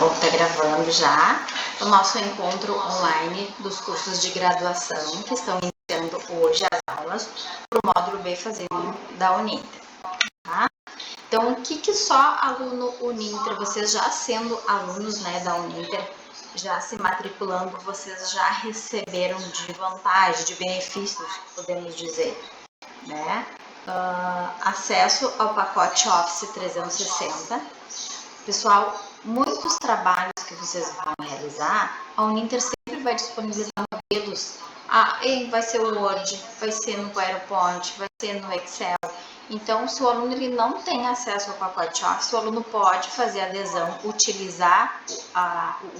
Bom, tá gravando já o nosso encontro online dos cursos de graduação que estão iniciando hoje as aulas para o módulo B Fazer da Uninter, tá? Então, o que só aluno Uninter, vocês já sendo alunos, né, da Uninter, já se matriculando, vocês já receberam de vantagem, de benefícios, podemos dizer, né? Acesso ao pacote Office 360. Pessoal, muitos trabalhos que vocês vão realizar, a Uninter sempre vai disponibilizar modelos. Vai ser o Word, vai ser no PowerPoint, vai ser no Excel. Então, se o aluno ele não tem acesso ao pacote Office, o aluno pode fazer adesão, utilizar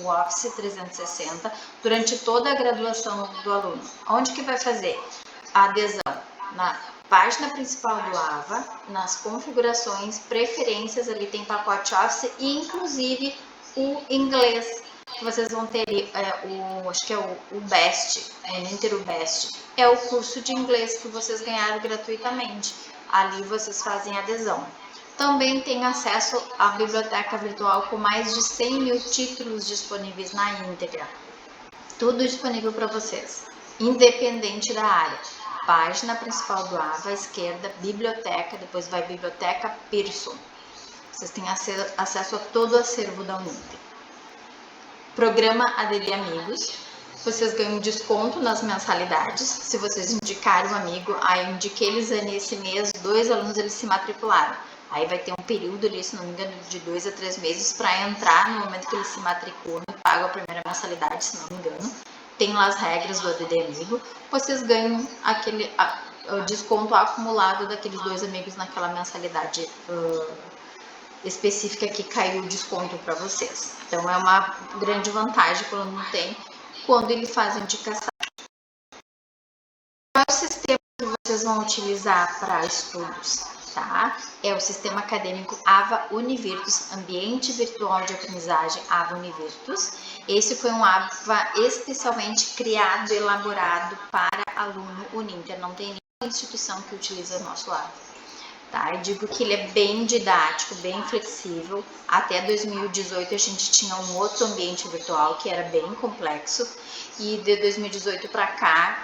o Office 360 durante toda a graduação do aluno. Onde que vai fazer a adesão? Na página principal do AVA, nas configurações, preferências, ali tem pacote Office e inclusive o inglês, que vocês vão ter, acho que é o BEST, Uninter BEST, é o curso de inglês que vocês ganharam gratuitamente, ali vocês fazem adesão. Também tem acesso à biblioteca virtual com mais de 100 mil títulos disponíveis na íntegra, tudo disponível para vocês, independente da área. Página principal do AVA, à esquerda, biblioteca, depois vai biblioteca Pearson. Vocês têm acesso a todo o acervo da Uninter. Programa Aderir Amigos. Vocês ganham desconto nas mensalidades. Se vocês indicarem um amigo, aí eu indiquei eles nesse mês, 2 alunos eles se matricularam. Aí vai ter um período ali, se não me engano, de 2 a 3 meses para entrar no momento que eles se matriculam e pagam a primeira mensalidade, se não me engano. Tem lá as regras do ADD Amigo, vocês ganham aquele desconto acumulado daqueles 2 amigos naquela mensalidade específica que caiu o desconto para vocês. Então, é uma grande vantagem que o aluno tem quando ele faz a indicação. Qual é o sistema que vocês vão utilizar para estudos? Tá? É o sistema acadêmico AVA Univirtus, Ambiente Virtual de Aprendizagem AVA Univirtus. Esse foi um AVA especialmente criado, elaborado para aluno Uninter. Não tem nenhuma instituição que utiliza o nosso AVA. Tá? Eu digo que ele é bem didático, bem flexível. Até 2018 a gente tinha um outro ambiente virtual que era bem complexo. E de 2018 para cá,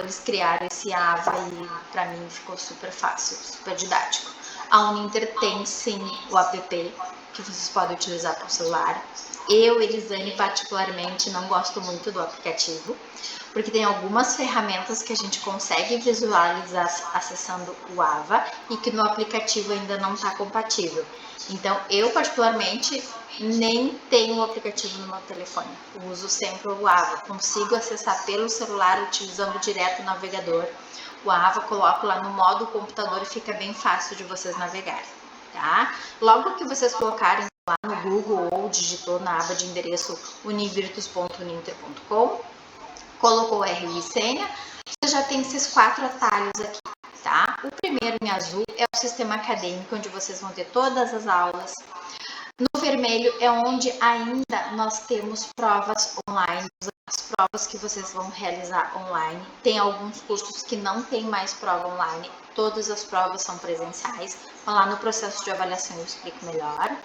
eles criaram esse AVA e para mim ficou super fácil, super didático. A Uninter tem sim o app que vocês podem utilizar para o celular. Eu, Elisane, particularmente não gosto muito do aplicativo, porque tem algumas ferramentas que a gente consegue visualizar acessando o AVA e que no aplicativo ainda não está compatível. Então, eu particularmente nem tenho o aplicativo no meu telefone, uso sempre o AVA, consigo acessar pelo celular utilizando direto o navegador. O AVA coloco lá no modo computador e fica bem fácil de vocês navegarem, tá? Logo que vocês colocarem lá no Google ou digitou na aba de endereço univirtus.uninter.com, colocou o RU e senha, você já tem esses 4 atalhos aqui, tá? O primeiro em azul é o sistema acadêmico, onde vocês vão ter todas as aulas. No vermelho é onde ainda nós temos provas online, as provas que vocês vão realizar online. Tem alguns cursos que não tem mais prova online, todas as provas são presenciais. Lá no processo de avaliação eu explico melhor.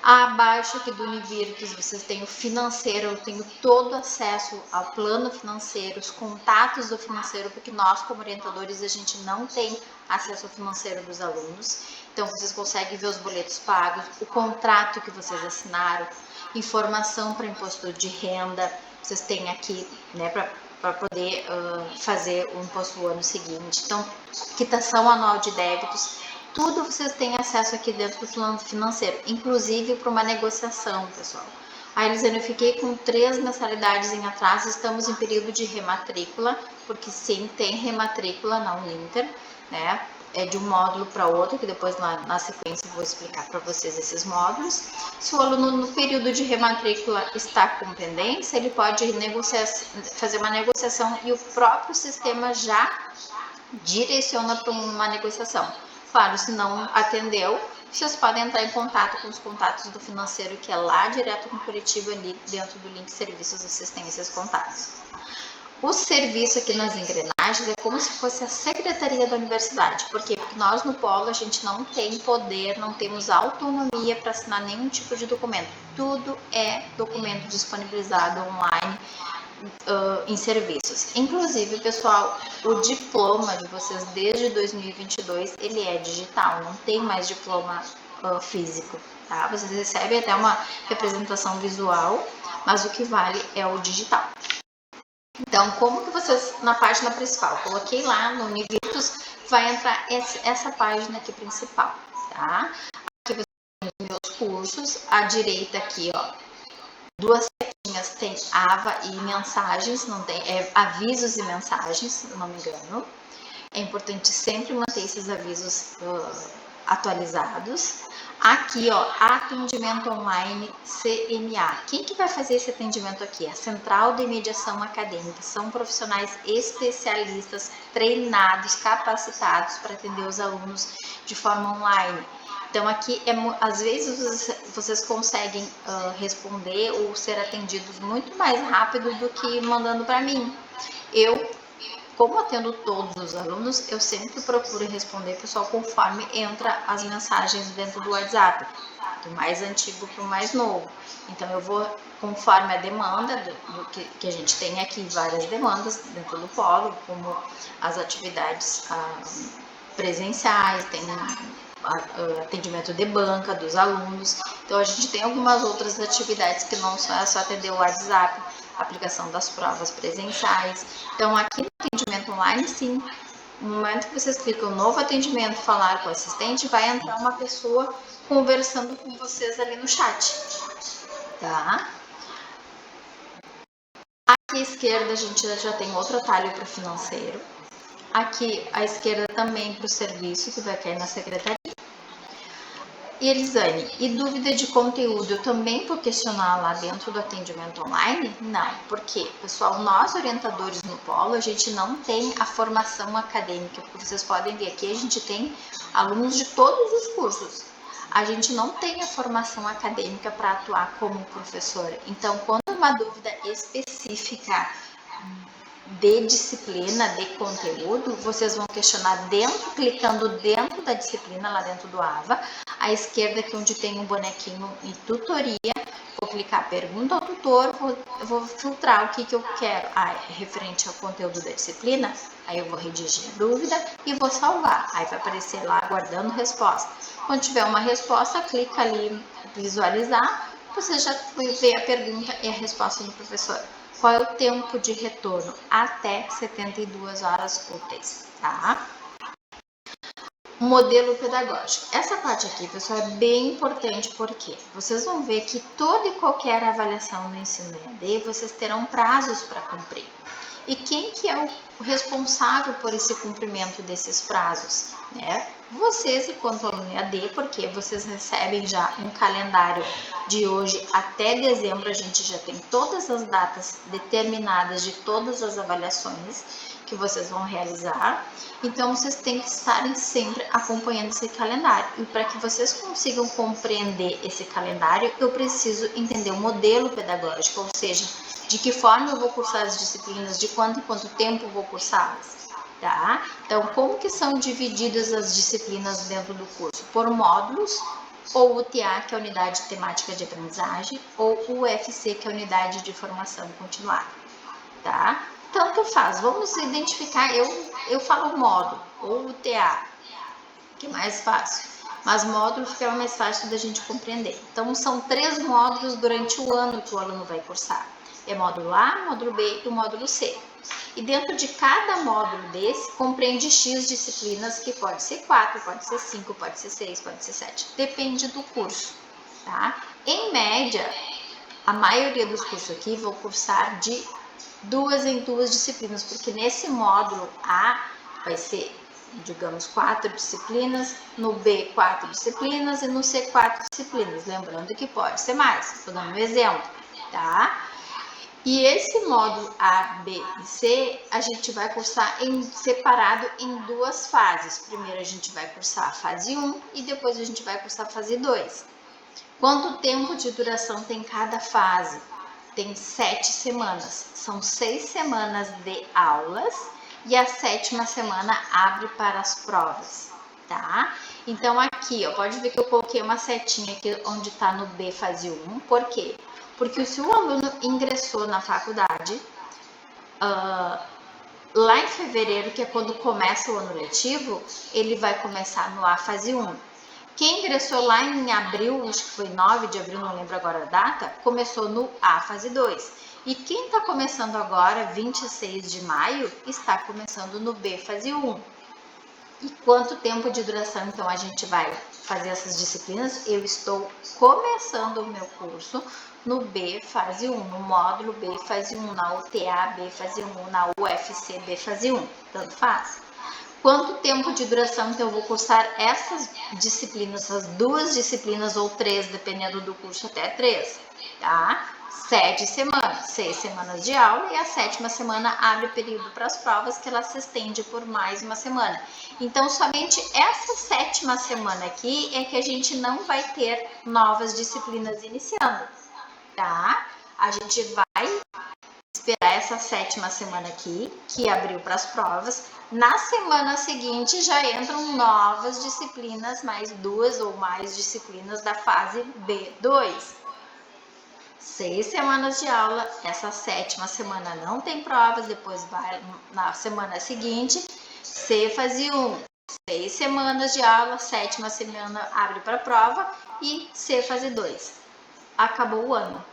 Abaixo aqui do Univirtus vocês têm o financeiro, eu tenho todo acesso ao plano financeiro, os contatos do financeiro, porque nós como orientadores a gente não tem acesso ao financeiro dos alunos. Então vocês conseguem ver os boletos pagos, o contrato que vocês assinaram, informação para imposto de renda, vocês têm aqui, né, para poder fazer o imposto do ano seguinte. Então, quitação anual de débitos. Tudo vocês têm acesso aqui dentro do plano financeiro, inclusive para uma negociação, pessoal. A Elisane, eu fiquei com 3 mensalidades em atraso, estamos em período de rematrícula, porque sim, tem rematrícula na Uninter, né? É de um módulo para outro, que depois na sequência eu vou explicar para vocês esses módulos. Se o aluno no período de rematrícula está com pendência, ele pode fazer uma negociação e o próprio sistema já direciona para uma negociação. Claro, se não atendeu, vocês podem entrar em contato com os contatos do financeiro, que é lá direto no Curitiba, ali dentro do link Serviços, vocês têm esses contatos. O serviço aqui nas engrenagens é como se fosse a secretaria da universidade. Por quê? Porque nós no Polo a gente não tem poder, não temos autonomia para assinar nenhum tipo de documento. Tudo é documento disponibilizado online em serviços. Inclusive, pessoal, o diploma de vocês desde 2022 ele é digital, não tem mais diploma físico, tá? Vocês recebem até uma representação visual, mas o que vale é o digital. Então, como que vocês, na página principal, coloquei lá no Univirtus, vai entrar essa página aqui principal, tá? Aqui você tem os meus cursos, à direita aqui, ó, duas setinhas, tem AVA e mensagens, não tem, avisos e mensagens, se não me engano. É importante sempre manter esses avisos atualizados. Aqui, ó, atendimento online CMA. Quem que vai fazer esse atendimento aqui? A Central de Mediação Acadêmica. São profissionais especialistas, treinados, capacitados para atender os alunos de forma online. Então, aqui, às vezes, vocês conseguem responder ou ser atendidos muito mais rápido do que mandando para mim. Como atendo todos os alunos, eu sempre procuro responder, pessoal, conforme entra as mensagens dentro do WhatsApp, do mais antigo para o mais novo. Então, eu vou conforme a demanda do que a gente tem aqui, várias demandas dentro do Polo, como as atividades presenciais, tem atendimento de banca dos alunos. Então, a gente tem algumas outras atividades que não é só atender o WhatsApp, aplicação das provas presenciais. Então, aqui no atendimento online, sim, no momento que vocês clicam novo atendimento, falar com o assistente, vai entrar uma pessoa conversando com vocês ali no chat, tá? Aqui à esquerda a gente já tem outro atalho para o financeiro. Aqui à esquerda também para o serviço, que vai cair na secretaria. E Elisane, e dúvida de conteúdo, eu também vou questionar lá dentro do atendimento online? Não, porque, pessoal, nós orientadores no Polo, a gente não tem a formação acadêmica, porque vocês podem ver aqui, a gente tem alunos de todos os cursos. A gente não tem a formação acadêmica para atuar como professora. Então, quando uma dúvida específica de disciplina, de conteúdo, vocês vão questionar clicando dentro da disciplina, lá dentro do AVA, à esquerda aqui onde tem um bonequinho em tutoria, vou clicar pergunta ao tutor, vou filtrar o que eu quero, referente ao conteúdo da disciplina, aí eu vou redigir a dúvida e vou salvar, aí vai aparecer lá aguardando resposta. Quando tiver uma resposta, clica ali visualizar, você já vê a pergunta e a resposta do professor. Qual é o tempo de retorno? Até 72 horas úteis, tá? Modelo pedagógico. Essa parte aqui, pessoal, é bem importante porque vocês vão ver que toda e qualquer avaliação no ensino EAD, vocês terão prazos para cumprir. E quem que é o responsável por esse cumprimento desses prazos? Vocês, enquanto aluno EAD, porque vocês recebem já um calendário de hoje até dezembro, a gente já tem todas as datas determinadas de todas as avaliações que vocês vão realizar. Então, vocês têm que estarem sempre acompanhando esse calendário. E para que vocês consigam compreender esse calendário, eu preciso entender o modelo pedagógico, ou seja, de que forma eu vou cursar as disciplinas, de quanto em quanto tempo eu vou cursá-las, tá? Então, como que são divididas as disciplinas dentro do curso? Por módulos, ou o TA, que é a unidade temática de aprendizagem, ou o UFC, que é a unidade de formação continuada, tá? Tanto faz, vamos identificar, eu falo módulo, ou o TA, que é mais fácil. Mas módulo fica mais fácil da gente compreender. Então, são 3 módulos durante o ano que o aluno vai cursar. É módulo A, módulo B e o módulo C. E dentro de cada módulo desse, compreende X disciplinas, que pode ser 4, pode ser 5, pode ser 6, pode ser 7. Depende do curso, tá? Em média, a maioria dos cursos aqui vão cursar de 2 em 2 disciplinas, porque nesse módulo A vai ser, digamos, 4 disciplinas, no B 4 disciplinas e no C 4 disciplinas, lembrando que pode ser mais, estou dando um exemplo, tá? E esse módulo A, B e C, a gente vai cursar separado em 2 fases. Primeiro a gente vai cursar a fase 1 e depois a gente vai cursar a fase 2. Quanto tempo de duração tem cada fase? Tem 7 semanas. São 6 semanas de aulas e a 7ª semana abre para as provas, tá? Então aqui, ó, pode ver que eu coloquei uma setinha aqui onde está no B fase 1, por quê? Porque se o aluno ingressou na faculdade lá em fevereiro, que é quando começa o ano letivo, ele vai começar no A fase 1. Quem ingressou lá em abril, acho que foi 9 de abril, não lembro agora a data, começou no A fase 2. E quem está começando agora, 26 de maio, está começando no B fase 1. E quanto tempo de duração, então, a gente vai fazer essas disciplinas? Eu estou começando o meu curso no B fase 1, no módulo B fase 1, na UTA B fase 1, na UFC B fase 1, tanto faz. Quanto tempo de duração, então, eu vou cursar essas disciplinas, essas 2 disciplinas ou 3, dependendo do curso, até 3, tá? 7 semanas, 6 semanas de aula, e a 7ª semana abre período para as provas, que ela se estende por mais uma semana. Então, somente essa 7ª semana aqui é que a gente não vai ter novas disciplinas iniciando, tá? A gente vai esperar essa 7ª semana aqui, que abriu para as provas. Na semana seguinte já entram novas disciplinas, mais 2 ou mais disciplinas da fase B2. 6 semanas de aula, essa 7ª semana não tem provas, depois vai na semana seguinte, C fase 1, 6 semanas de aula, 7ª semana abre para prova e C fase 2. Acabou o ano.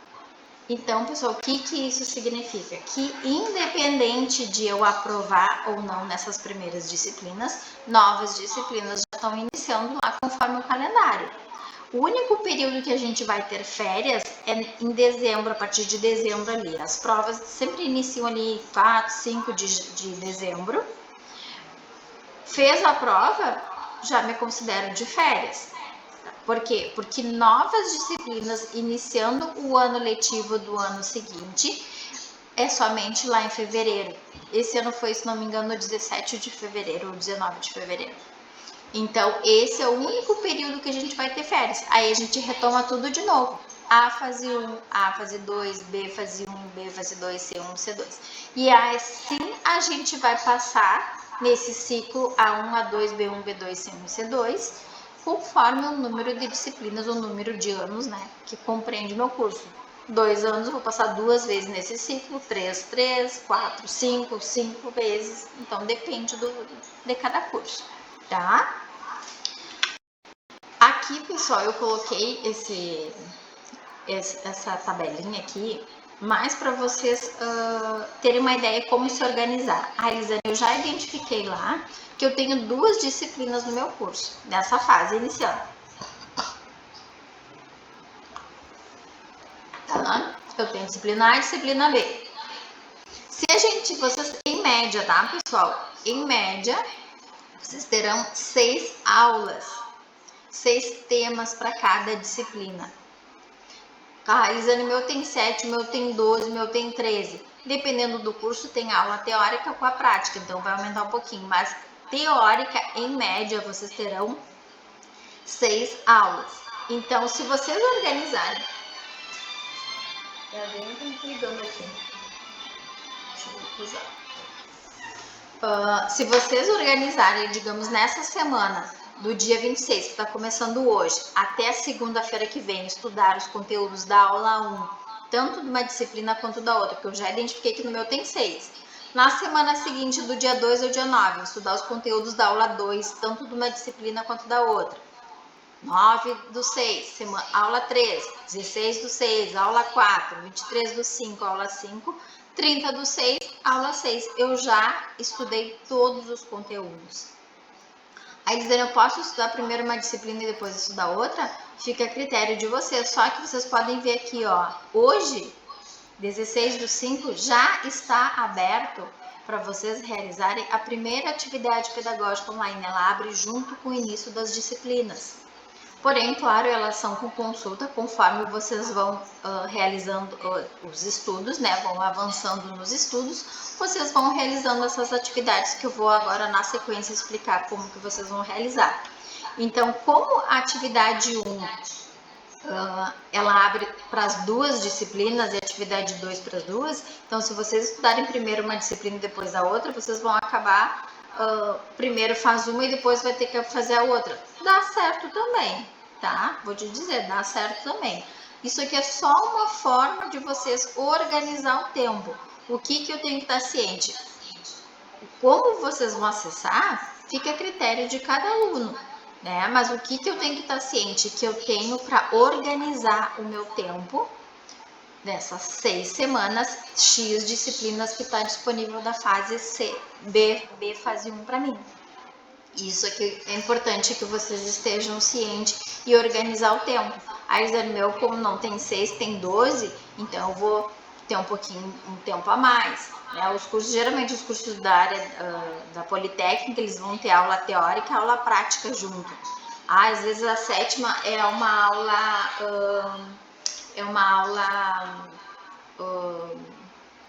Então, pessoal, o que isso significa? Que independente de eu aprovar ou não nessas primeiras disciplinas, novas disciplinas já estão iniciando lá conforme o calendário. O único período que a gente vai ter férias é em dezembro, a partir de dezembro ali. As provas sempre iniciam ali 4, 5 de dezembro. Fez a prova, já me considero de férias. Por quê? Porque novas disciplinas iniciando o ano letivo do ano seguinte é somente lá em fevereiro. Esse ano foi, se não me engano, 17 de fevereiro ou 19 de fevereiro. Então, esse é o único período que a gente vai ter férias. Aí a gente retoma tudo de novo. A fase 1, A fase 2, B fase 1, B fase 2, C1, C2. E assim a gente vai passar nesse ciclo A1, A2, B1, B2, C1 e C2, conforme o número de disciplinas, o número de anos, né, que compreende meu curso. 2 anos eu vou passar 2 vezes nesse ciclo, 3, 4, 5 vezes. Então, depende de cada curso, tá? Aqui, pessoal, eu coloquei essa tabelinha aqui, mais para vocês terem uma ideia como se organizar. A Elisane, eu já identifiquei lá que eu tenho 2 disciplinas no meu curso, nessa fase inicial. Tá? Eu tenho disciplina A e disciplina B. Se a gente, vocês, em média, tá, pessoal? Em média, vocês terão 6 aulas, 6 temas para cada disciplina. Ah, Elisane, meu tem 7, meu tem 12, meu tem 13. Dependendo do curso, tem aula teórica com a prática, então vai aumentar um pouquinho. Mas teórica, em média, vocês terão 6 aulas. Então, se vocês organizarem... Alguém tá me ligando aqui. Deixa eu usar. Se vocês organizarem, digamos, nessa semana, do dia 26, que está começando hoje, até a segunda-feira que vem, estudar os conteúdos da aula 1, tanto de uma disciplina quanto da outra, porque eu já identifiquei que no meu tem 6. Na semana seguinte, do dia 2 ao dia 9, estudar os conteúdos da aula 2, tanto de uma disciplina quanto da outra. 9 do 6, aula 3, 16 do 6, aula 4, 23 do 5, aula 5, 30 do 6, aula 6. Eu já estudei todos os conteúdos. Aí dizendo, eu posso estudar primeiro uma disciplina e depois estudar outra? Fica a critério de vocês. Só que vocês podem ver aqui, ó, hoje, 16 do 5, já está aberto para vocês realizarem a primeira atividade pedagógica online. Ela abre junto com o início das disciplinas. Porém, claro, elas são com consulta, conforme vocês vão realizando os estudos, né? Vão avançando nos estudos, vocês vão realizando essas atividades que eu vou agora na sequência explicar como que vocês vão realizar. Então, como a atividade 1 ela abre para as duas disciplinas e atividade 2 para as duas. Então, se vocês estudarem primeiro uma disciplina e depois a outra, vocês vão acabar, primeiro faz uma e depois vai ter que fazer a outra. Dá certo também, tá? Vou te dizer, dá certo também. Isso aqui é só uma forma de vocês organizar o tempo. O que eu tenho que estar ciente? Como vocês vão acessar, fica a critério de cada aluno, né? Mas o que eu tenho que estar ciente? Que eu tenho para organizar o meu tempo nessas 6 semanas, X disciplinas que está disponível da fase C, B fase 1 para mim. Isso aqui é importante que vocês estejam cientes e organizar o tempo. A Isane, meu, como não tem 6, tem 12, então eu vou ter um tempo a mais. Né? Os cursos, geralmente os cursos da área da Politécnica, eles vão ter aula teórica e aula prática junto. Às vezes a 7ª é uma aula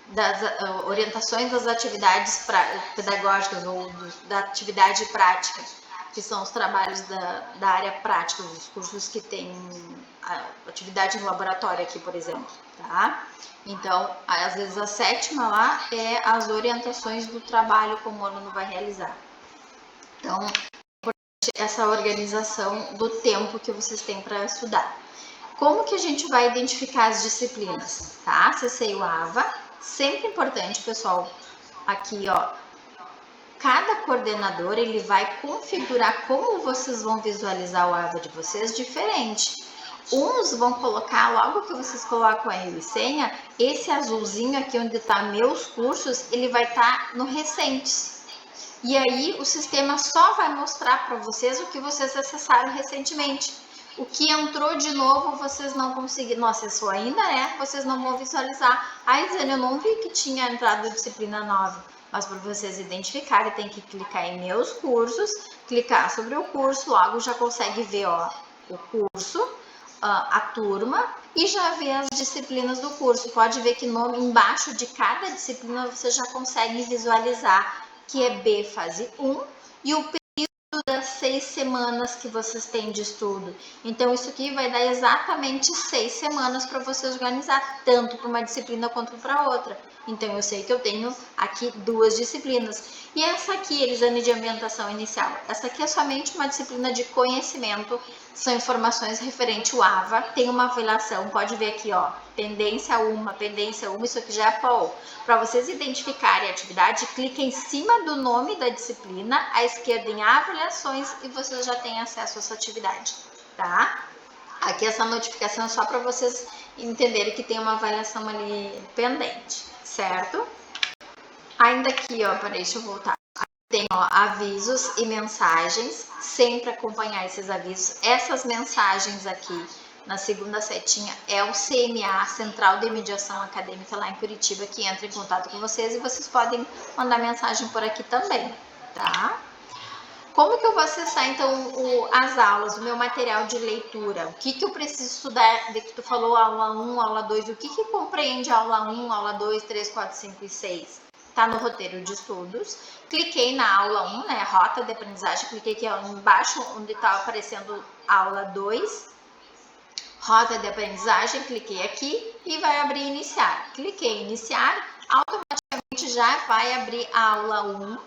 das orientações das atividades pedagógicas ou da atividade prática, que são os trabalhos da área prática, os cursos que tem atividade no laboratório aqui, por exemplo, tá? Então, às vezes a 7ª lá é as orientações do trabalho como o aluno vai realizar. Então, essa organização do tempo que vocês têm para estudar. Como que a gente vai identificar as disciplinas, tá? CC e o AVA, sempre importante, pessoal, aqui, ó, cada coordenador, ele vai configurar como vocês vão visualizar o AVA de vocês diferente. Uns vão colocar, logo que vocês colocam a e-mail e senha, esse azulzinho aqui onde está meus cursos, ele vai estar no recentes. E aí o sistema só vai mostrar para vocês o que vocês acessaram recentemente. O que entrou de novo, vocês não conseguiram, não acessou ainda, né? Vocês não vão visualizar. Aí, Zane, eu não vi que tinha entrado disciplina nova. Mas para vocês identificarem, tem que clicar em meus cursos, clicar sobre o curso, logo já consegue ver, ó, o curso, a turma e já ver as disciplinas do curso. Pode ver que embaixo de cada disciplina você já consegue visualizar que é B fase 1 e o das 6 semanas que vocês têm de estudo. Então, isso aqui vai dar exatamente 6 semanas para vocês organizar, tanto para uma disciplina quanto para outra. Então, eu sei que eu tenho aqui 2 disciplinas. E essa aqui, Elisane, de ambientação inicial, essa aqui é somente uma disciplina de conhecimento, são informações referente ao AVA, tem uma avaliação, pode ver aqui, ó, pendência 1, isso aqui já é para vocês identificarem a atividade, clique em cima do nome da disciplina, à esquerda em avaliações e vocês já têm acesso a essa atividade, tá? Aqui essa notificação é só para vocês entenderem que tem uma avaliação ali pendente, certo? Ainda aqui, ó, peraí, deixa eu voltar. Tem, ó, avisos e mensagens, sempre acompanhar esses avisos. Essas mensagens aqui, na segunda setinha, é o CMA, Central de Mediação Acadêmica, lá em Curitiba, que entra em contato com vocês e vocês podem mandar mensagem por aqui também, tá? Como que eu vou acessar, então, as aulas, o meu material de leitura? O que eu preciso estudar? De que tu falou aula 1, aula 2, o que compreende a aula 1, aula 2, 3, 4, 5 e 6? Tá no roteiro de estudos. Cliquei na aula 1, né, rota de aprendizagem, cliquei aqui ó, embaixo onde está aparecendo aula 2, rota de aprendizagem, cliquei aqui e vai abrir iniciar. Cliquei em iniciar, automaticamente já vai abrir a aula 1.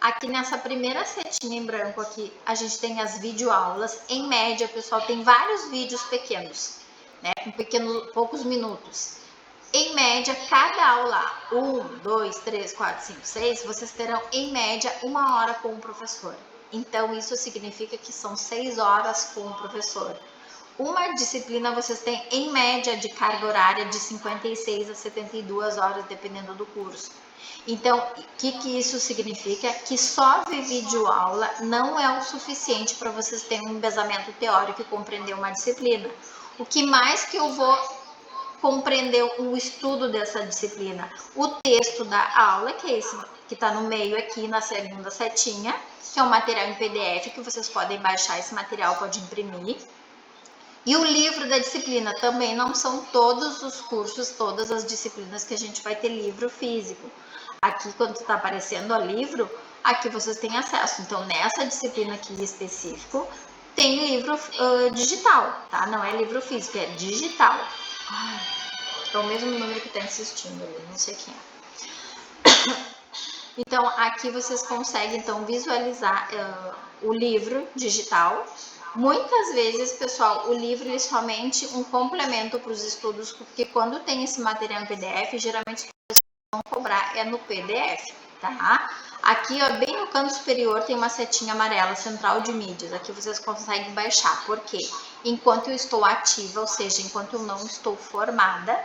Aqui nessa primeira setinha em branco aqui, a gente tem as videoaulas. Em média, pessoal, tem vários vídeos pequenos, né, com poucos minutos. Em média, cada aula, 1, 2, 3, 4, 5, 6, vocês terão, em média, 1 hora com o professor. Então, isso significa que são 6 horas com o professor. Uma disciplina vocês têm, em média, de carga horária de 56 a 72 horas, dependendo do curso. Então, o que isso significa? Que só ver videoaula não é o suficiente para vocês terem um embasamento teórico e compreender uma disciplina. O que mais que eu vou compreender o estudo dessa disciplina? O texto da aula, que é esse que está no meio aqui na segunda setinha, que é um material em PDF, que vocês podem baixar esse material, pode imprimir. E o livro da disciplina, também não são todos os cursos, todas as disciplinas que a gente vai ter livro físico. Aqui, quando está aparecendo o livro, aqui vocês têm acesso. Então, nessa disciplina aqui em específico, tem livro digital, tá? Não é livro físico, é digital. É o mesmo número que está insistindo ali, não sei quem é. Então, aqui vocês conseguem, então, visualizar o livro digital. Muitas vezes, pessoal, o livro é somente um complemento para os estudos, porque quando tem esse material em PDF, geralmente os vão cobrar no PDF, tá? Aqui, ó, bem no canto superior, tem uma setinha amarela, central de mídias. Aqui vocês conseguem baixar, porque enquanto eu estou ativa, ou seja, enquanto eu não estou formada,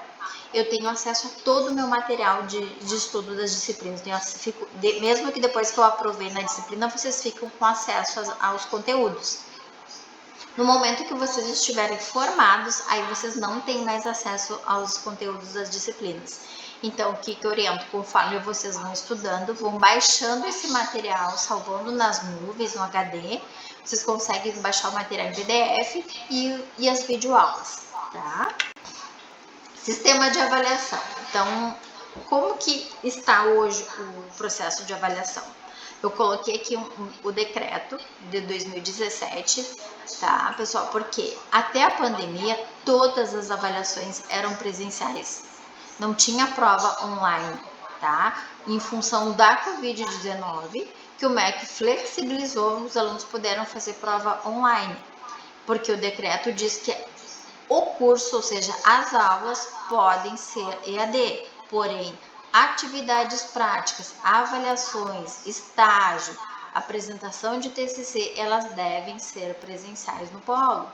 eu tenho acesso a todo o meu material de estudo das disciplinas. Mesmo que depois que eu aprovei na disciplina, vocês ficam com acesso aos conteúdos. No momento que vocês estiverem formados, aí vocês não têm mais acesso aos conteúdos das disciplinas. Então, o que eu oriento? Conforme vocês vão estudando, vão baixando esse material, salvando nas nuvens, no HD. Vocês conseguem baixar o material em PDF e as videoaulas, tá? Sistema de avaliação. Então, como que está hoje o processo de avaliação? Eu coloquei aqui o decreto de 2017, tá, pessoal? Porque até a pandemia, todas as avaliações eram presenciais. Não tinha prova online, tá? Em função da Covid-19, que o MEC flexibilizou, os alunos puderam fazer prova online. Porque o decreto diz que o curso, ou seja, as aulas podem ser EAD, porém, atividades práticas, avaliações, estágio, apresentação de TCC, elas devem ser presenciais no polo.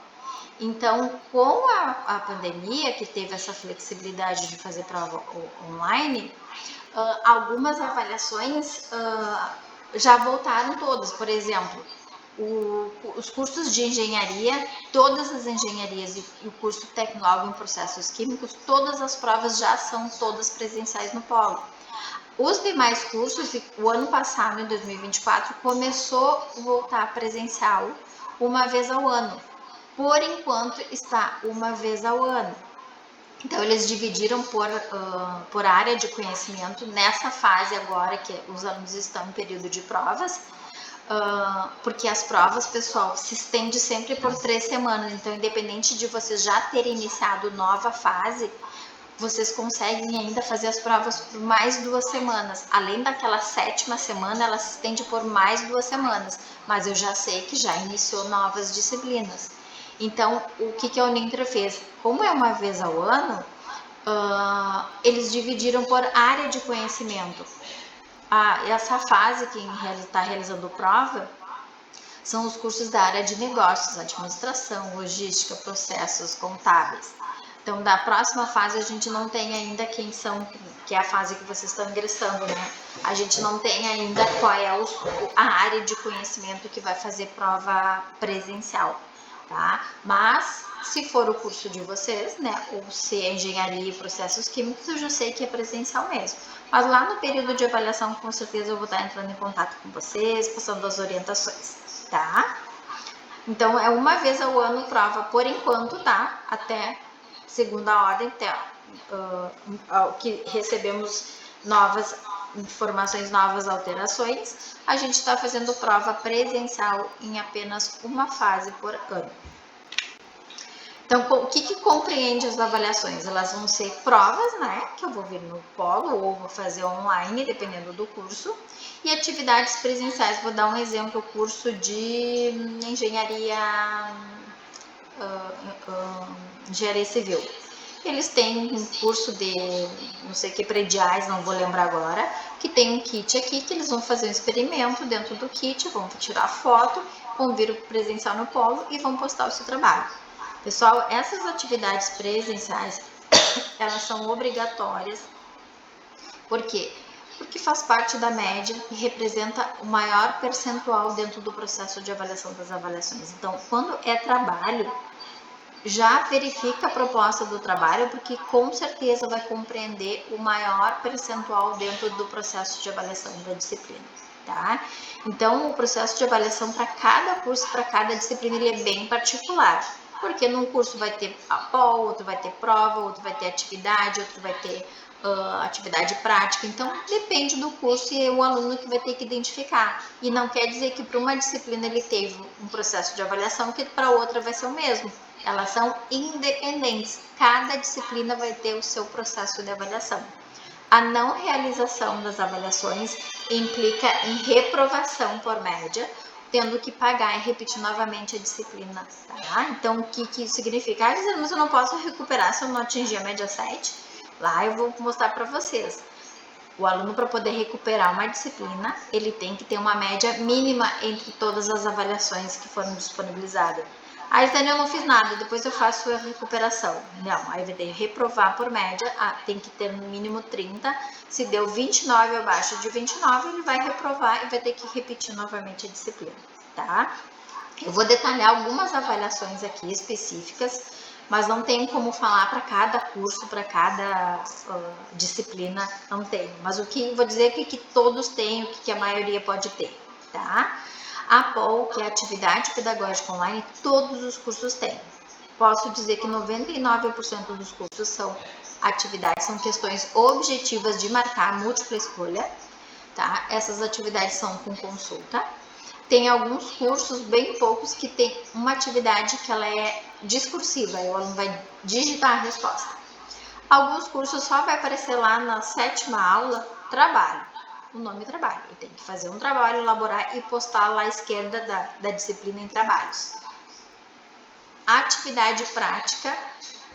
Então, com a pandemia, que teve essa flexibilidade de fazer prova online, algumas avaliações já voltaram todas. Por exemplo, os cursos de engenharia, todas as engenharias e o curso tecnólogo em processos químicos, todas as provas já são todas presenciais no polo. Os demais cursos, o ano passado, em 2024, começou a voltar presencial uma vez ao ano. Por enquanto, está uma vez ao ano. Então, eles dividiram por área de conhecimento nessa fase agora que os alunos estão em período de provas. Porque as provas, pessoal, se estende sempre por 3 semanas. Então, independente de vocês já terem iniciado nova fase, vocês conseguem ainda fazer as provas por mais 2 semanas. Além daquela 7ª semana, ela se estende por mais 2 semanas. Mas eu já sei que já iniciou novas disciplinas. Então, o que a Uninter fez? Como é uma vez ao ano, eles dividiram por área de conhecimento. Essa fase que está realizando prova são os cursos da área de negócios, administração, logística, processos contábeis. Então, da próxima fase, a gente não tem ainda quem são, que é a fase que vocês estão ingressando, né? A gente não tem ainda qual é a área de conhecimento que vai fazer prova presencial, tá? Mas, se for o curso de vocês, né, ou se é engenharia e processos químicos, eu já sei que é presencial mesmo. Mas lá no período de avaliação, com certeza eu vou estar entrando em contato com vocês, passando as orientações, tá? Então, é uma vez ao ano prova, por enquanto, tá? Até segunda ordem, que recebemos novas informações, novas alterações, a gente está fazendo prova presencial em apenas uma fase por ano. Então, o que compreende as avaliações? Elas vão ser provas, né, que eu vou vir no polo ou vou fazer online, dependendo do curso, e atividades presenciais. Vou dar um exemplo, o curso de engenharia civil. Eles têm um curso de, não sei que, prediais, não vou lembrar agora, que tem um kit aqui, que eles vão fazer um experimento dentro do kit, vão tirar foto, vão vir presencial no polo e vão postar o seu trabalho. Pessoal, essas atividades presenciais, elas são obrigatórias. Por quê? Porque faz parte da média e representa o maior percentual dentro do processo de avaliação das avaliações. Então, quando é trabalho, já verifica a proposta do trabalho, porque com certeza vai compreender o maior percentual dentro do processo de avaliação da disciplina, tá? Então, o processo de avaliação para cada curso, para cada disciplina, ele é bem particular, porque num curso vai ter APOL, outro vai ter prova, outro vai ter atividade, outro vai ter atividade prática. Então, depende do curso e é o aluno que vai ter que identificar. E não quer dizer que para uma disciplina ele teve um processo de avaliação que para outra vai ser o mesmo. Elas são independentes. Cada disciplina vai ter o seu processo de avaliação. A não realização das avaliações implica em reprovação por média, tendo que pagar e repetir novamente a disciplina. Tá? Então, o que isso significa? Mas eu não posso recuperar se eu não atingir a média 7. Lá eu vou mostrar para vocês. O aluno, para poder recuperar uma disciplina, ele tem que ter uma média mínima entre todas as avaliações que foram disponibilizadas. Aí, Dani, eu não fiz nada, depois eu faço a recuperação. Não, aí vai ter que reprovar por média, tem que ter no mínimo 30. Se deu 29 abaixo de 29, ele vai reprovar e vai ter que repetir novamente a disciplina, tá? Eu vou detalhar algumas avaliações aqui específicas, mas não tem como falar para cada curso, para cada disciplina, não tem. Mas o que vou dizer é que todos têm, o que a maioria pode ter, tá? A POL, que é a Atividade Pedagógica Online, todos os cursos têm. Posso dizer que 99% dos cursos são atividades, são questões objetivas de marcar múltipla escolha, tá? Essas atividades são com consulta. Tem alguns cursos, bem poucos, que tem uma atividade que ela é discursiva, o aluno vai digitar a resposta. Alguns cursos só vai aparecer lá na 7ª aula, trabalho, o nome trabalho. Eu tenho que fazer um trabalho, elaborar e postar lá à esquerda da disciplina em trabalhos. A atividade prática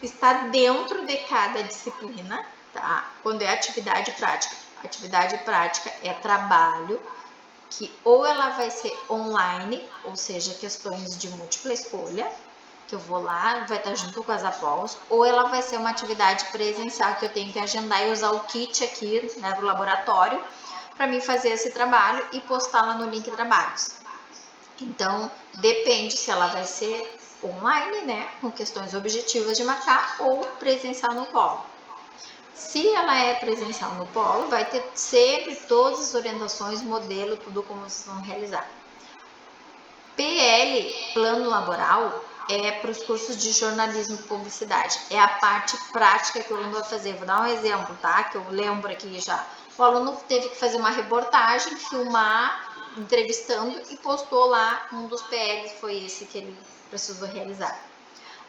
está dentro de cada disciplina, tá? Quando é atividade prática é trabalho, que ou ela vai ser online, ou seja, questões de múltipla escolha, que eu vou lá, vai estar junto com as APOLs, ou ela vai ser uma atividade presencial que eu tenho que agendar e usar o kit aqui, né, do laboratório, para mim fazer esse trabalho e postar lá no link trabalhos. Então, depende se ela vai ser online, né, com questões objetivas de marcar, ou presencial no polo. Se ela é presencial no polo, vai ter sempre todas as orientações, modelo, tudo como vocês vão realizar. PL, Plano Laboral, é para os cursos de jornalismo e publicidade. É a parte prática que o aluno vai fazer. Vou dar um exemplo, tá? Que eu lembro aqui já. O aluno teve que fazer uma reportagem, filmar, entrevistando e postou lá. Um dos PLs foi esse que ele precisou realizar.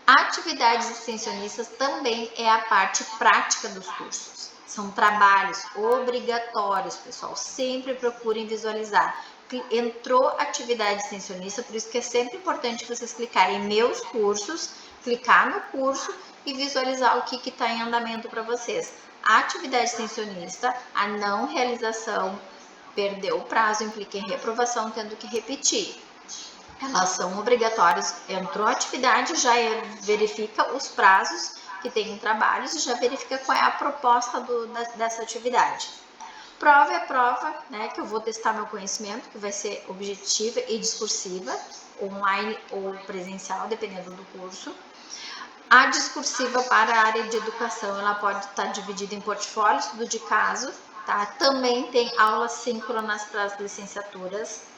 Atividades extensionistas também é a parte prática dos cursos. São trabalhos obrigatórios, pessoal. Sempre procurem visualizar. Entrou atividade extensionista, por isso que é sempre importante vocês clicarem em meus cursos, clicar no curso e visualizar o que está em andamento para vocês. A atividade extensionista, a não realização, perdeu o prazo, implica em reprovação, tendo que repetir. Elas são obrigatórias, entrou a atividade, já verifica os prazos que tem em trabalhos e já verifica qual é a proposta dessa atividade. Prova é prova, né, que eu vou testar meu conhecimento, que vai ser objetiva e discursiva, online ou presencial, dependendo do curso. A discursiva para a área de educação, ela pode estar dividida em portfólio, estudo de caso, tá? Também tem aulas síncronas para as licenciaturas,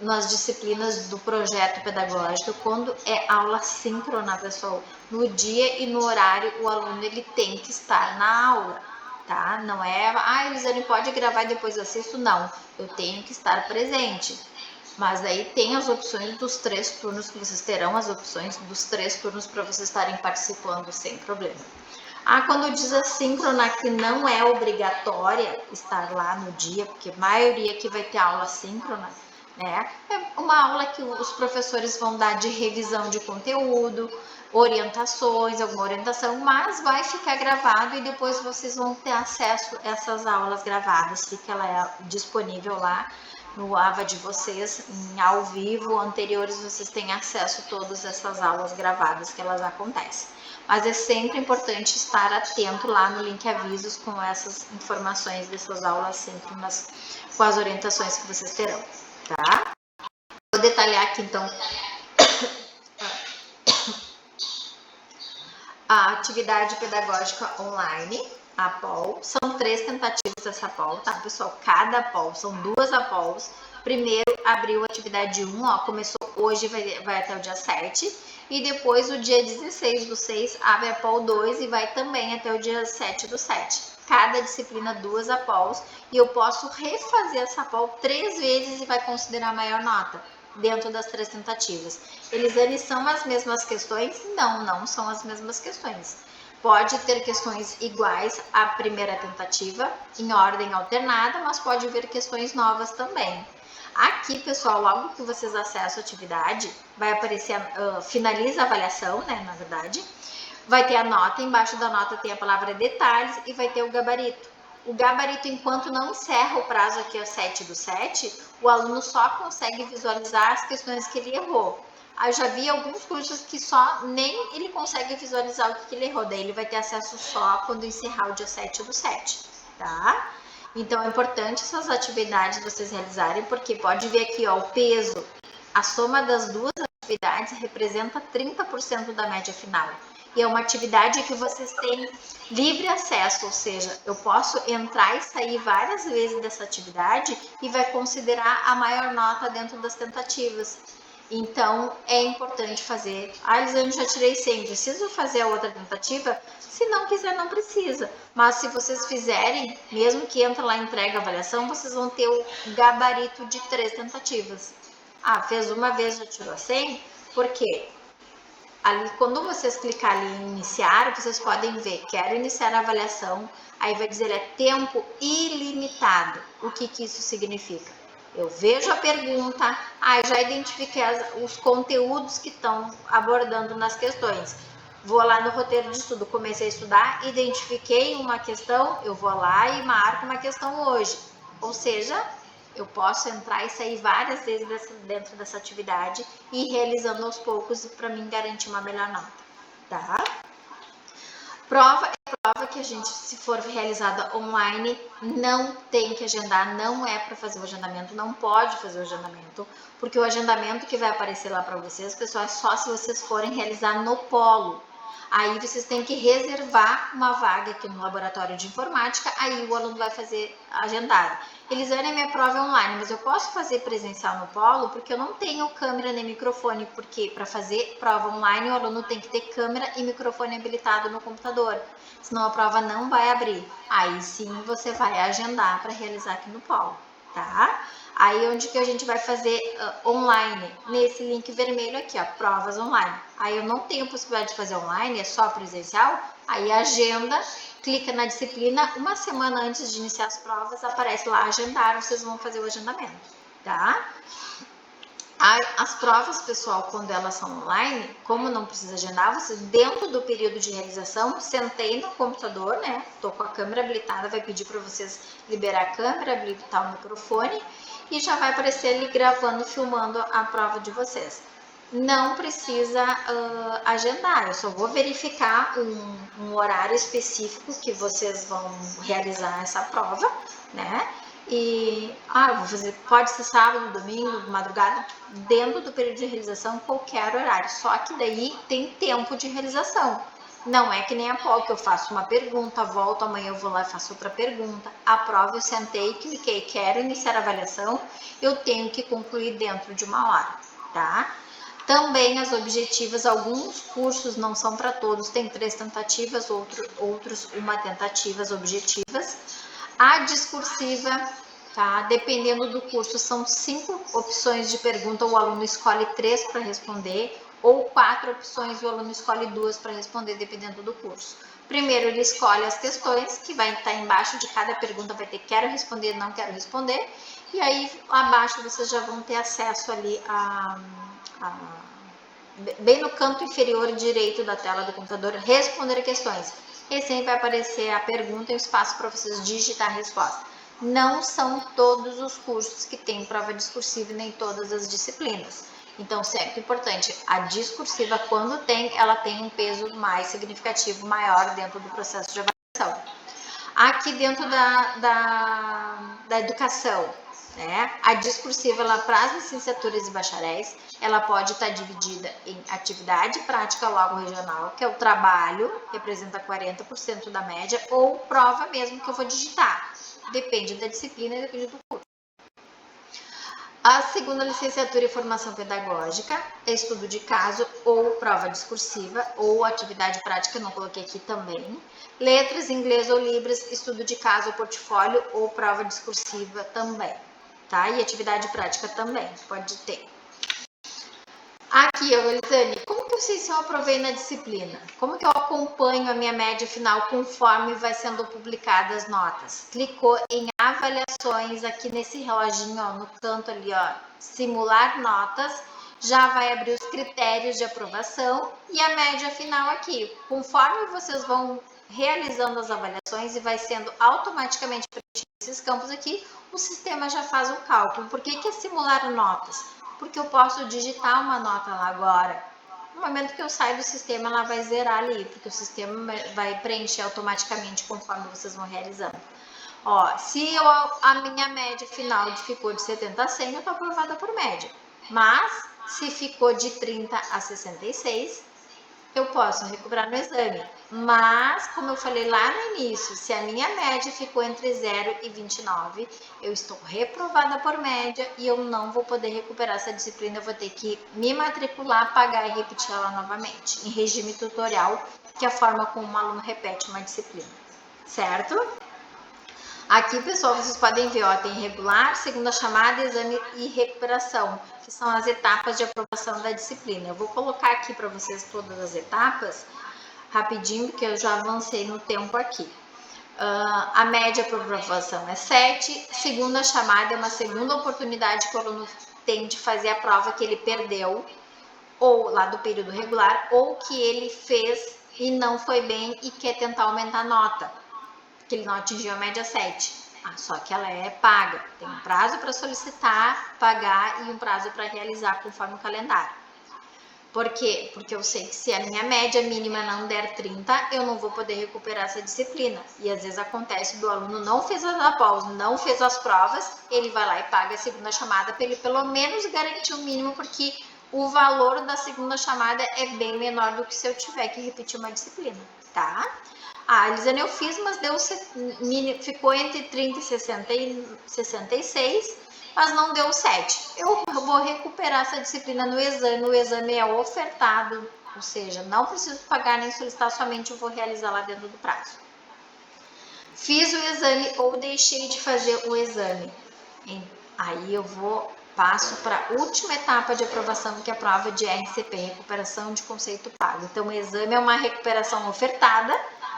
nas disciplinas do projeto pedagógico, quando é aula síncrona, pessoal, no dia e no horário, o aluno ele tem que estar na aula, tá? Não é, Elisane pode gravar e depois assisto, não, eu tenho que estar presente. Mas aí tem as opções dos 3 turnos, que vocês terão as opções dos 3 turnos para vocês estarem participando sem problema. Quando diz assíncrona, que não é obrigatória estar lá no dia, porque a maioria aqui vai ter aula síncrona, né? É uma aula que os professores vão dar de revisão de conteúdo, orientações, alguma orientação, mas vai ficar gravado e depois vocês vão ter acesso a essas aulas gravadas, fica ela disponível lá no AVA de vocês, em ao vivo, anteriores vocês têm acesso a todas essas aulas gravadas que elas acontecem. Mas é sempre importante estar atento lá no link avisos com essas informações dessas aulas síncronas, com as orientações que vocês terão, tá? Vou detalhar aqui então a atividade pedagógica online, a POL. São 3 tentativas dessa POL, tá, pessoal? Cada POL, são 2 APOLs, Primeiro abriu a atividade 1, ó, começou hoje, vai até o dia 7. E depois o dia 16/6 abre a POL 2 e vai também até o dia 7/7. Cada disciplina 2 APOLs. E eu posso refazer essa POL 3 vezes e vai considerar a maior nota dentro das 3 tentativas. Elisane, são as mesmas questões? Não, não são as mesmas questões. Pode ter questões iguais à primeira tentativa, em ordem alternada, mas pode haver questões novas também. Aqui, pessoal, logo que vocês acessam a atividade, vai aparecer, finaliza a avaliação, né, na verdade. Vai ter a nota, embaixo da nota tem a palavra detalhes e vai ter o gabarito. O gabarito, enquanto não encerra o prazo aqui, às 7/7, o aluno só consegue visualizar as questões que ele errou. Eu já vi alguns cursos que só nem ele consegue visualizar o que ele errou, daí ele vai ter acesso só quando encerrar o dia 7/7, tá? Então é importante essas atividades vocês realizarem, porque pode ver aqui, ó, o peso, a soma das duas atividades representa 30% da média final. E é uma atividade que vocês têm livre acesso, ou seja, eu posso entrar e sair várias vezes dessa atividade e vai considerar a maior nota dentro das tentativas. Então, é importante fazer. Ah, Elisane, já tirei 100, preciso fazer a outra tentativa? Se não quiser, não precisa. Mas se vocês fizerem, mesmo que entra lá e entrega a avaliação, vocês vão ter o gabarito de 3 tentativas. Ah, fez uma vez, já tirou 100? Por quê? Ali, quando vocês clicarem ali em iniciar, vocês podem ver, quero iniciar a avaliação, aí vai dizer, é tempo ilimitado. O que isso significa? Eu vejo a pergunta, já identifiquei os conteúdos que estão abordando nas questões. Vou lá no roteiro de estudo, comecei a estudar, identifiquei uma questão, eu vou lá e marco uma questão hoje. Ou seja, eu posso entrar e sair várias vezes dentro dessa atividade e ir realizando aos poucos para mim garantir uma melhor nota, tá? Prova que a gente, se for realizada online, não tem que agendar, não é para fazer o agendamento, não pode fazer o agendamento, porque o agendamento que vai aparecer lá para vocês, pessoal, é só se vocês forem realizar no polo. Aí vocês têm que reservar uma vaga aqui no laboratório de informática, aí o aluno vai fazer agendado. Elisane, minha prova é online, mas eu posso fazer presencial no polo porque eu não tenho câmera nem microfone, porque para fazer prova online o aluno tem que ter câmera e microfone habilitado no computador, senão a prova não vai abrir. Aí sim você vai agendar para realizar aqui no polo, tá? Aí onde que a gente vai fazer online? Nesse link vermelho aqui, ó, provas online. Aí eu não tenho possibilidade de fazer online, é só presencial, aí agenda, clica na disciplina, uma semana antes de iniciar as provas, aparece lá agendar, vocês vão fazer o agendamento, tá? As provas, pessoal, quando elas são online, como não precisa agendar, vocês dentro do período de realização, sentei no computador, né? Tô com a câmera habilitada, vai pedir para vocês liberar a câmera, habilitar o microfone e já vai aparecer ali gravando, filmando a prova de vocês. Não precisa agendar, eu só vou verificar um horário específico que vocês vão realizar essa prova, né? E, eu vou fazer, pode ser sábado, domingo, madrugada, dentro do período de realização, qualquer horário. Só que daí tem tempo de realização. Não é que nem a prova, que eu faço uma pergunta, volto, amanhã eu vou lá e faço outra pergunta. A prova eu sentei, cliquei, quero iniciar a avaliação, eu tenho que concluir dentro de uma hora, tá? Também as objetivas, alguns cursos não são para todos, tem 3 tentativas, outros uma tentativa, as objetivas. A discursiva, tá? Dependendo do curso, são 5 opções de pergunta, o aluno escolhe 3 para responder, ou 4 opções, o aluno escolhe 2 para responder, dependendo do curso. Primeiro, ele escolhe as questões, que vai estar embaixo de cada pergunta, vai ter quero responder, não quero responder, e aí abaixo vocês já vão ter acesso ali bem no canto inferior direito da tela do computador, responder questões. E sempre vai aparecer a pergunta e o espaço para vocês digitar a resposta. Não são todos os cursos que têm prova discursiva e nem todas as disciplinas. Então, sempre importante, a discursiva, quando tem, ela tem um peso mais significativo, maior dentro do processo de avaliação. Aqui dentro da educação, né? A discursiva, para as licenciaturas e bacharéis, ela pode estar dividida em atividade prática logo regional, que é o trabalho, representa 40% da média, ou prova mesmo que eu vou digitar. Depende da disciplina e depende do curso. A segunda licenciatura em formação pedagógica é estudo de caso ou prova discursiva ou atividade prática, não coloquei aqui também. Letras, inglês ou libras, estudo de caso ou portfólio ou prova discursiva também, tá? E atividade prática também, pode ter. Aqui, Elisane, como que eu sei se eu aprovei na disciplina? Como que eu acompanho a minha média final conforme vai sendo publicadas as notas? Clicou em avaliações aqui nesse reloginho, ó, no canto ali, ó, simular notas, já vai abrir os critérios de aprovação e a média final aqui. Conforme vocês vão realizando as avaliações e vai sendo automaticamente preenchido esses campos aqui, o sistema já faz o cálculo. Por que é simular notas? Porque eu posso digitar uma nota lá agora. No momento que eu saio do sistema, ela vai zerar ali, porque o sistema vai preencher automaticamente conforme vocês vão realizando. Ó, se a minha média final ficou de 70 a 100, eu estou aprovada por média. Mas, se ficou de 30 a 66, eu posso recuperar no exame. Mas, como eu falei lá no início, se a minha média ficou entre 0 e 29, eu estou reprovada por média e eu não vou poder recuperar essa disciplina. Eu vou ter que me matricular, pagar e repetir ela novamente, em regime tutorial, que é a forma como um aluno repete uma disciplina, certo? Aqui, pessoal, vocês podem ver, ó, tem regular, segunda chamada, exame e recuperação, que são as etapas de aprovação da disciplina. Eu vou colocar aqui para vocês todas as etapas, rapidinho, porque eu já avancei no tempo aqui. A média para aprovação é 7, segunda chamada é uma segunda oportunidade que o aluno tem de fazer a prova que ele perdeu, ou lá do período regular, ou que ele fez e não foi bem e quer tentar aumentar a nota, que ele não atingiu a média 7. Só que ela é paga. Tem um prazo para solicitar, pagar e um prazo para realizar conforme o calendário. Por quê? Porque eu sei que se a minha média mínima não der 30, eu não vou poder recuperar essa disciplina. E às vezes acontece do aluno não fez as após, não fez as provas, ele vai lá e paga a segunda chamada para ele pelo menos garantir o mínimo, porque o valor da segunda chamada é bem menor do que se eu tiver que repetir uma disciplina, tá? Elisane, eu fiz, mas ficou entre 30 e 66, mas não deu 7. Eu vou recuperar essa disciplina no exame, o exame é ofertado, ou seja, não preciso pagar nem solicitar, somente eu vou realizar lá dentro do prazo. Fiz o exame ou deixei de fazer o exame. Aí eu passo para a última etapa de aprovação, que é a prova de RCP, recuperação de conceito pago. Então, o exame é uma recuperação ofertada,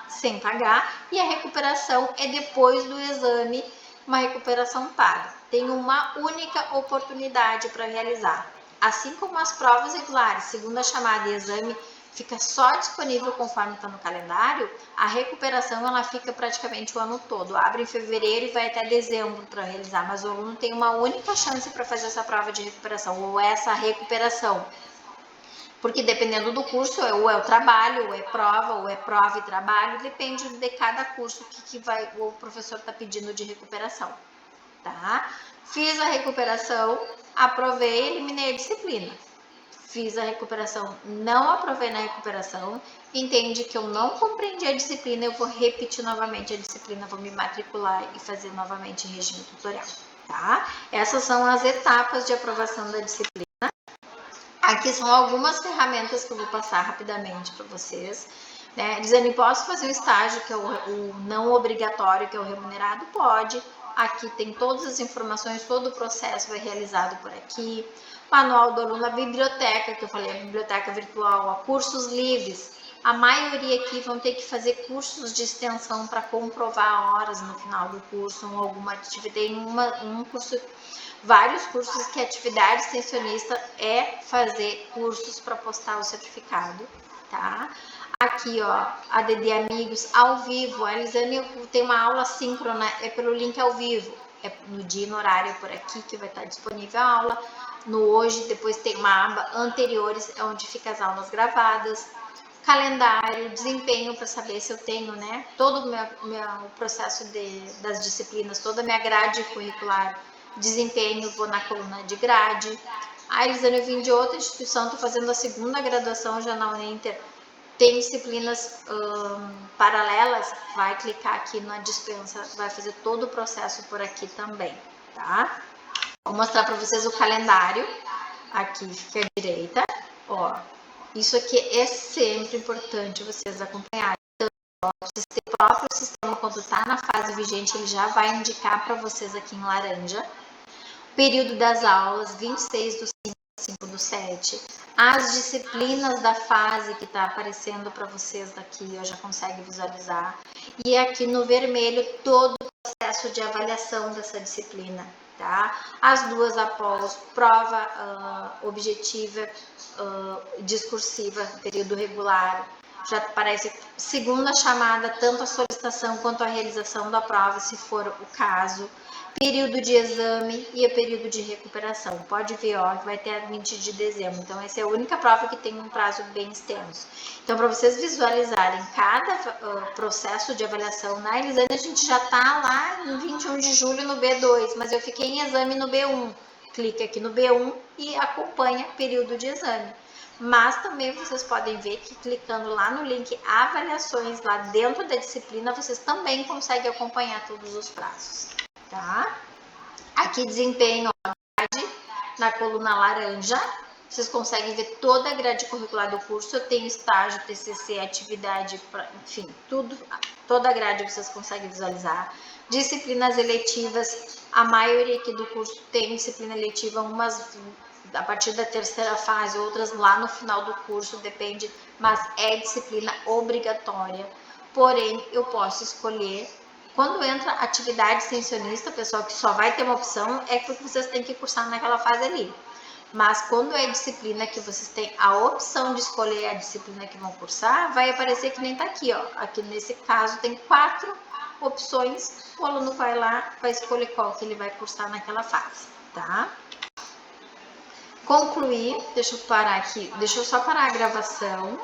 sem pagar, e a recuperação é depois do exame, uma recuperação paga. Tem uma única oportunidade para realizar. Assim como as provas regulares, segunda chamada e exame, fica só disponível conforme está no calendário, a recuperação ela fica praticamente o ano todo. Abre em fevereiro e vai até dezembro para realizar, mas o aluno tem uma única chance para fazer essa prova de recuperação, ou essa recuperação. Porque dependendo do curso, ou é o trabalho, ou é prova e trabalho, depende de cada curso que o professor está pedindo de recuperação, tá? Fiz a recuperação, aprovei, eliminei a disciplina. Fiz a recuperação, não aprovei na recuperação, entende que eu não compreendi a disciplina, eu vou repetir novamente a disciplina, vou me matricular e fazer novamente em regime tutorial, tá? Essas são as etapas de aprovação da disciplina. Aqui são algumas ferramentas que eu vou passar rapidamente para vocês. Né? Dizendo, posso fazer um estágio, que é o não obrigatório, que é o remunerado? Pode. Aqui tem todas as informações, todo o processo é realizado por aqui. Manual do aluno, a biblioteca, que eu falei, a biblioteca virtual, a cursos livres. A maioria aqui vão ter que fazer cursos de extensão para comprovar horas no final do curso, ou alguma atividade. Tem um curso, vários cursos que a atividade extensionista é fazer cursos para postar o certificado, tá? Aqui, ó, ADD Amigos, ao vivo. A Elisane tem uma aula síncrona, é pelo link ao vivo. É no dia e no horário por aqui que vai estar disponível a aula. No hoje, depois tem uma aba anteriores, onde fica as aulas gravadas. Calendário, desempenho, para saber se eu tenho, né, todo o meu processo das disciplinas, toda a minha grade curricular, desempenho, vou na coluna de grade. A Elisane, eu vim de outra instituição, estou fazendo a segunda graduação já na Uninter, tem disciplinas paralelas, vai clicar aqui na dispensa, vai fazer todo o processo por aqui também, tá? Vou mostrar para vocês o calendário. Aqui fica à direita, ó. Isso aqui é sempre importante vocês acompanharem. Então, o próprio sistema, quando está na fase vigente, ele já vai indicar para vocês aqui em laranja. Período das aulas, 26/5 a 5/7. As disciplinas da fase que está aparecendo para vocês daqui, ó, já consegue visualizar. E aqui no vermelho, todo o processo de avaliação dessa disciplina, tá? As duas após, prova objetiva, discursiva, período regular. Já aparece segunda chamada, tanto a solicitação quanto a realização da prova, se for o caso. Período de exame e o período de recuperação. Pode ver, ó, que vai ter a 20 de dezembro. Então, essa é a única prova que tem um prazo bem extenso. Então, para vocês visualizarem cada processo de avaliação, na Elisane a gente já está lá em 21 de julho no B2, mas eu fiquei em exame no B1. Clique aqui no B1 e acompanha período de exame. Mas também vocês podem ver que clicando lá no link avaliações, lá dentro da disciplina, vocês também conseguem acompanhar todos os prazos. Tá? Aqui desempenho, na coluna laranja, vocês conseguem ver toda a grade curricular do curso. Eu tenho estágio, TCC, atividade, enfim, tudo, toda a grade vocês conseguem visualizar. Disciplinas eletivas, a maioria aqui do curso tem disciplina eletiva, umas a partir da terceira fase, outras lá no final do curso, depende, mas é disciplina obrigatória. Porém, eu posso escolher. Quando entra atividade extensionista, pessoal, que só vai ter uma opção, é porque vocês têm que cursar naquela fase ali. Mas quando é disciplina que vocês têm a opção de escolher a disciplina que vão cursar, vai aparecer que nem tá aqui, ó. Aqui nesse caso tem 4 opções, o aluno vai lá, vai escolher qual que ele vai cursar naquela fase, tá? Concluir, deixa eu parar aqui, deixa eu só parar a gravação.